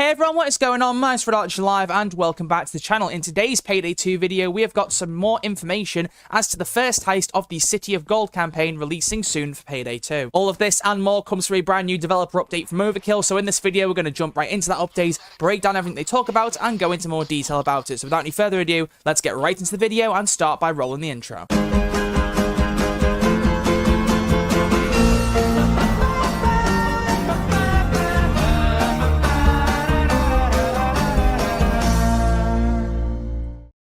Hey everyone, what is going on? MysticFox Live and welcome back to the channel. In today's Payday 2 video, we have got some more information as to the first heist of the City of Gold campaign releasing soon for Payday 2. All of this and more comes from a brand new developer update from Overkill, so in this video we're going to jump right into that update, break down everything they talk about, and go into more detail about it. So without any further ado, let's get right into the video and start by rolling the intro.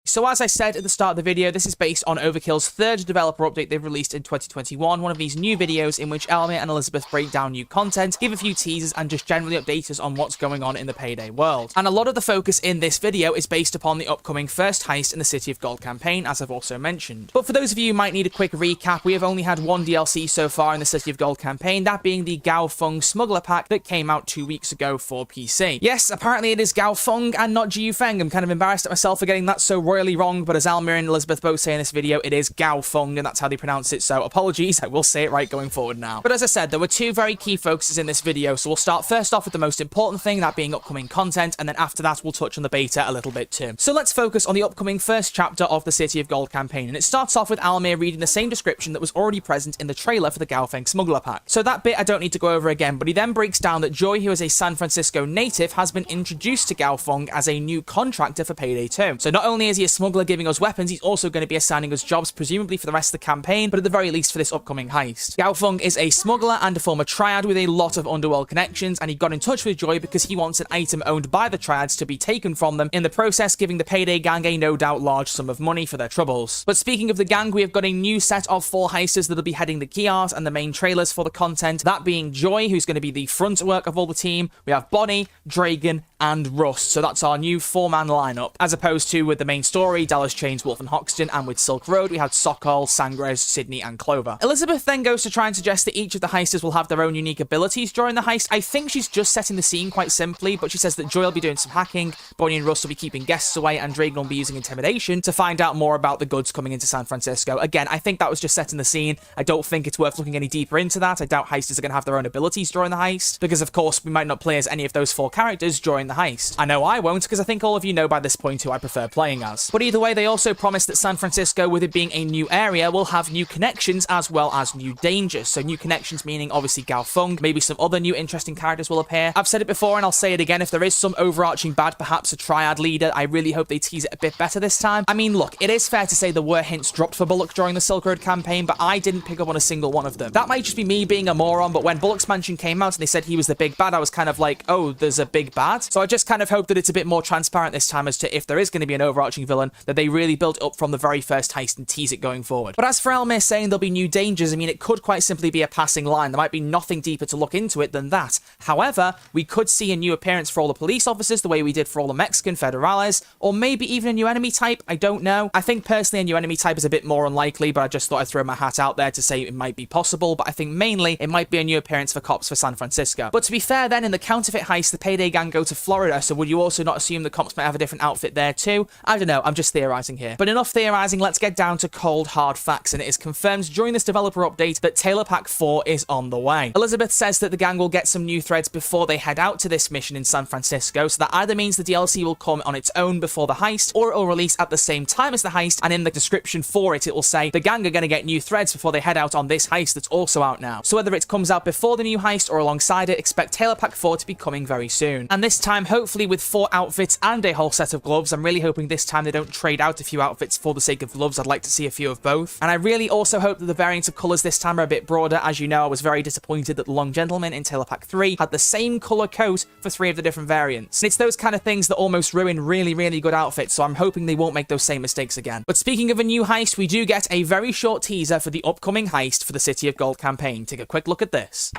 So as I said at the start of the video, this is based on Overkill's third developer update they've released in 2021, one of these new videos in which Elmer and Elizabeth break down new content, give a few teasers, and just generally update us on what's going on in the Payday world. And a lot of the focus in this video is based upon the upcoming first heist in the City of Gold campaign, as I've also mentioned. But for those of you who might need a quick recap, we have only had one DLC so far in the City of Gold campaign, that being the Jiu Feng smuggler pack that came out 2 weeks ago for PC. Yes, apparently it is Jiu Feng and not Jiu Feng. I'm kind of embarrassed at myself for getting that so royally wrong, but as Almir and Elizabeth both say in this video, it is Jiu Feng, and that's how they pronounce it, so apologies, I will say it right going forward now. But as I said, there were two very key focuses in this video, so we'll start first off with the most important thing, that being upcoming content, and then after that we'll touch on the beta a little bit too. So let's focus on the upcoming first chapter of the City of Gold campaign, and it starts off with Almir reading the same description that was already present in the trailer for the Jiu Feng smuggler pack. So that bit I don't need to go over again, but he then breaks down that Joy, who is a San Francisco native, has been introduced to Jiu Feng as a new contractor for Payday 2. So not only is he a smuggler giving us weapons, he's also going to be assigning us jobs, presumably for the rest of the campaign, but at the very least for this upcoming heist. Jiu Feng is a smuggler and a former triad with a lot of underworld connections, and he got in touch with Joy because he wants an item owned by the triads to be taken from them, in the process giving the Payday gang a no doubt large sum of money for their troubles. But speaking of the gang, we have got a new set of 4 heisters that'll be heading the key art and the main trailers for the content, that being Joy, who's going to be the front work of all the team. We have Bonnie, Dragon, and Rust, so that's our new 4-man lineup, as opposed to with the main story, Dallas Chains, Wolf and Hoxton, and with Silk Road, we had Sokol, Sangres, Sydney, and Clover. Elizabeth then goes to try and suggest that each of the heisters will have their own unique abilities during the heist. I think she's just setting the scene quite simply, but she says that Joy will be doing some hacking, Bonnie and Rust will be keeping guests away, and Dragon will be using intimidation to find out more about the goods coming into San Francisco. Again, I think that was just setting the scene. I don't think it's worth looking any deeper into that. I doubt heisters are going to have their own abilities during the heist, because of course we might not play as any of those 4 characters during the heist. I know I won't, because I think all of you know by this point who I prefer playing as. But either way, they also promised that San Francisco, with it being a new area, will have new connections as well as new dangers. So new connections meaning obviously Jiu Feng, maybe some other new interesting characters will appear. I've said it before and I'll say it again, if there is some overarching bad, perhaps a triad leader, I really hope they tease it a bit better this time. I mean, look, it is fair to say there were hints dropped for Bullock during the Silk Road campaign, but I didn't pick up on a single one of them. That might just be me being a moron, but when Bullock's mansion came out and they said he was the big bad, I was kind of like, oh, there's a big bad? So I just kind of hope that it's a bit more transparent this time as to if there is going to be an overarching villain, that they really build up from the very first heist and tease it going forward. But as for Elmir saying there'll be new dangers, I mean, it could quite simply be a passing line. There might be nothing deeper to look into it than that. However, we could see a new appearance for all the police officers, the way we did for all the Mexican federales, or maybe even a new enemy type, I don't know. I think personally a new enemy type is a bit more unlikely, but I just thought I'd throw my hat out there to say it might be possible, but I think mainly it might be a new appearance for cops for San Francisco. But to be fair then, in the counterfeit heist, the Payday gang go to Florida, so would you also not assume the cops might have a different outfit there too? I don't know, I'm just theorizing here. But enough theorizing, let's get down to cold hard facts, and it is confirmed during this developer update that Taylor Pack 4 is on the way. Elizabeth says that the gang will get some new threads before they head out to this mission in San Francisco, so that either means the DLC will come on its own before the heist, or it will release at the same time as the heist, and in the description for it, it will say the gang are going to get new threads before they head out on this heist that's also out now. So whether it comes out before the new heist or alongside it, expect Taylor Pack 4 to be coming very soon. And this time, hopefully with 4 outfits and a whole set of gloves. I'm really hoping this time they don't trade out a few outfits for the sake of gloves. I'd like to see a few of both. And I really also hope that the variants of colours this time are a bit broader. As you know, I was very disappointed that the Long Gentleman in Taylor Pack 3 had the same colour coat for 3 of the different variants. And it's those kind of things that almost ruin really, really good outfits, so I'm hoping they won't make those same mistakes again. But speaking of a new heist, we do get a very short teaser for the upcoming heist for the City of Gold campaign. Take a quick look at this.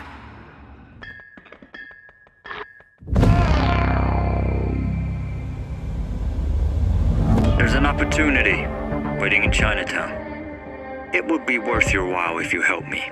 There's an opportunity waiting in Chinatown. It would be worth your while if you help me.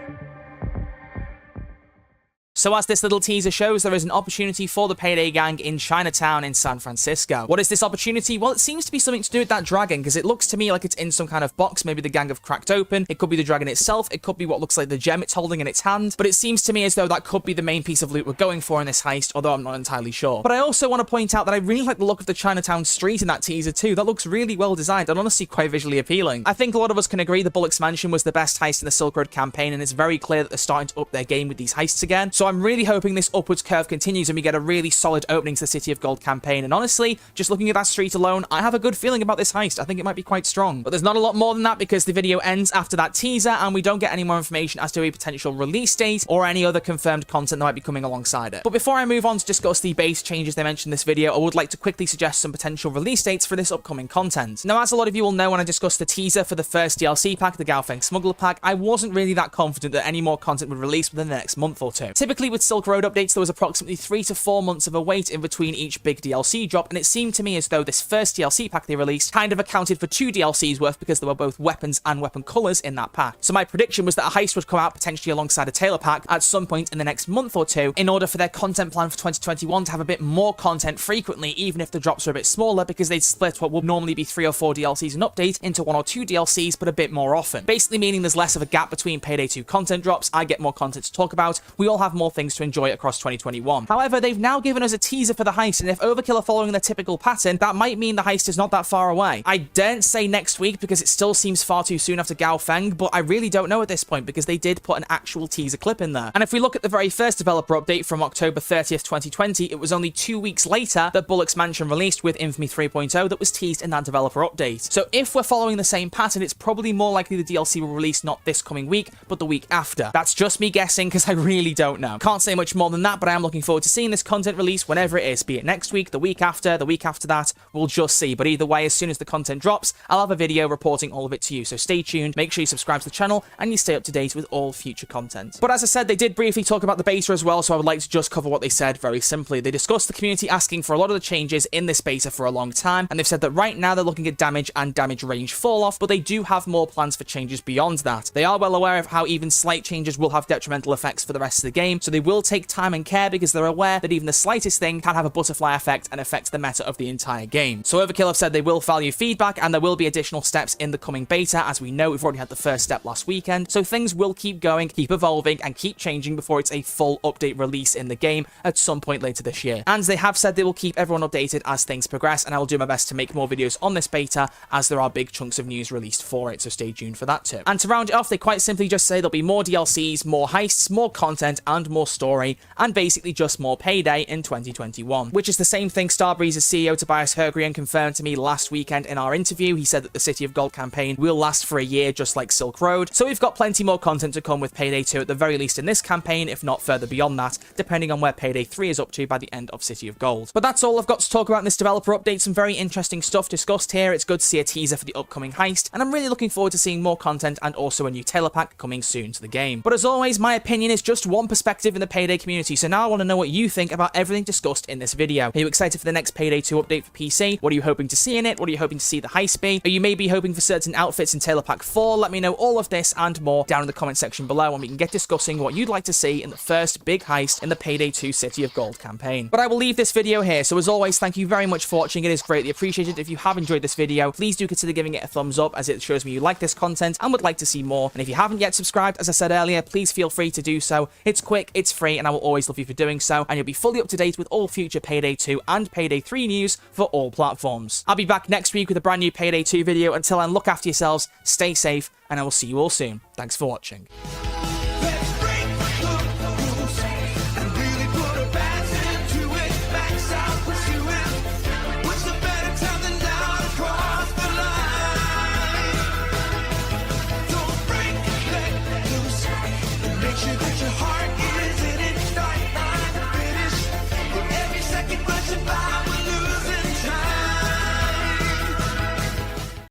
So as this little teaser shows, there is an opportunity for the Payday gang in Chinatown in San Francisco. What is this opportunity? Well, it seems to be something to do with that dragon, because it looks to me like it's in some kind of box. Maybe the gang have cracked open. It could be the dragon itself. It could be what looks like the gem it's holding in its hand. But it seems to me as though that could be the main piece of loot we're going for in this heist, although I'm not entirely sure. But I also want to point out that I really like the look of the Chinatown street in that teaser too. That looks really well designed and honestly quite visually appealing. I think a lot of us can agree the Bullock's Mansion was the best heist in the Silk Road campaign, and it's very clear that they're starting to up their game with these heists again. So I'm really hoping this upwards curve continues and we get a really solid opening to the City of Gold campaign. And honestly, just looking at that street alone, I have a good feeling about this heist. I think it might be quite strong. But there's not a lot more than that, because the video ends after that teaser and we don't get any more information as to a potential release date or any other confirmed content that might be coming alongside it. But before I move on to discuss the base changes they mentioned in this video, I would like to quickly suggest some potential release dates for this upcoming content. Now, as a lot of you will know, when I discussed the teaser for the first DLC pack, the Jiu Feng Smuggler pack, I wasn't really that confident that any more content would release within the next month or two. Typically with Silk Road updates, there was approximately 3 to 4 months of a wait in between each big DLC drop, and it seemed to me as though this first DLC pack they released kind of accounted for 2 DLCs worth, because there were both weapons and weapon colors in that pack. So my prediction was that a heist would come out potentially alongside a Tailor pack at some point in the next month or two, in order for their content plan for 2021 to have a bit more content frequently, even if the drops are a bit smaller, because they'd split what would normally be 3 or 4 DLCs an update into 1 or 2 DLCs, but a bit more often. Basically meaning there's less of a gap between Payday 2 content drops, I get more content to talk about, we all have more things to enjoy across 2021. However, they've now given us a teaser for the heist, and if Overkill are following their typical pattern, that might mean the heist is not that far away. I daren't say next week because it still seems far too soon after Jiu Feng, but I really don't know at this point, because they did put an actual teaser clip in there. And if we look at the very first developer update from October 30th, 2020, it was only 2 weeks later that Bullock's Mansion released with Infamy 3.0 that was teased in that developer update. So if we're following the same pattern, it's probably more likely the DLC will release not this coming week, but the week after. That's just me guessing, because I really don't know. Can't say much more than that, but I am looking forward to seeing this content release whenever it is, be it next week, the week after that, we'll just see. But either way, as soon as the content drops, I'll have a video reporting all of it to you, so stay tuned, make sure you subscribe to the channel, and you stay up to date with all future content. But as I said, they did briefly talk about the beta as well, so I would like to just cover what they said very simply. They discussed the community asking for a lot of the changes in this beta for a long time, and they've said that right now they're looking at damage and damage range fall off, but they do have more plans for changes beyond that. They are well aware of how even slight changes will have detrimental effects for the rest of the game, so they will take time and care, because they're aware that even the slightest thing can have a butterfly effect and affect the meta of the entire game. So Overkill have said they will value feedback, and there will be additional steps in the coming beta. As we know, we've already had the first step last weekend, so things will keep going, keep evolving, and keep changing before it's a full update release in the game at some point later this year. And they have said they will keep everyone updated as things progress, and I will do my best to make more videos on this beta, as there are big chunks of news released for it, so stay tuned for that too. And to round it off, they quite simply just say there'll be more DLCs, more heists, more content, and more story, and basically just more Payday in 2021, which is the same thing Starbreeze's CEO Mathias Tyler confirmed to me last weekend in our interview. He said that the City of Gold campaign will last for a year, just like Silk Road, so we've got plenty more content to come with Payday 2 at the very least in this campaign, if not further beyond that, depending on where Payday 3 is up to by the end of City of Gold. But that's all I've got to talk about in this developer update. Some very interesting stuff discussed here. It's good to see a teaser for the upcoming heist, and I'm really looking forward to seeing more content and also a new Tailor pack coming soon to the game. But as always, my opinion is just one perspective in the Payday community, so now I want to know what you think about everything discussed in this video. Are you excited for the next Payday 2 update for PC? What are you hoping to see in it? What are you hoping to see the heist be? Are you maybe hoping for certain outfits in Tailor Pack 4? Let me know all of this and more down in the comment section below, and we can get discussing what you'd like to see in the first big heist in the Payday 2 City of Gold campaign. But I will leave this video here, so as always, thank you very much for watching. It is greatly appreciated. If you have enjoyed this video, please do consider giving it a thumbs up, as it shows me you like this content and would like to see more. And if you haven't yet subscribed, as I said earlier, please feel free to do so. It's quick, it's free, and I will always love you for doing so, and you'll be fully up to date with all future Payday 2 and Payday 3 news for all platforms. I'll be back next week with a brand new Payday 2 video. Until then, look after yourselves, stay safe, and I will see you all soon. Thanks for watching.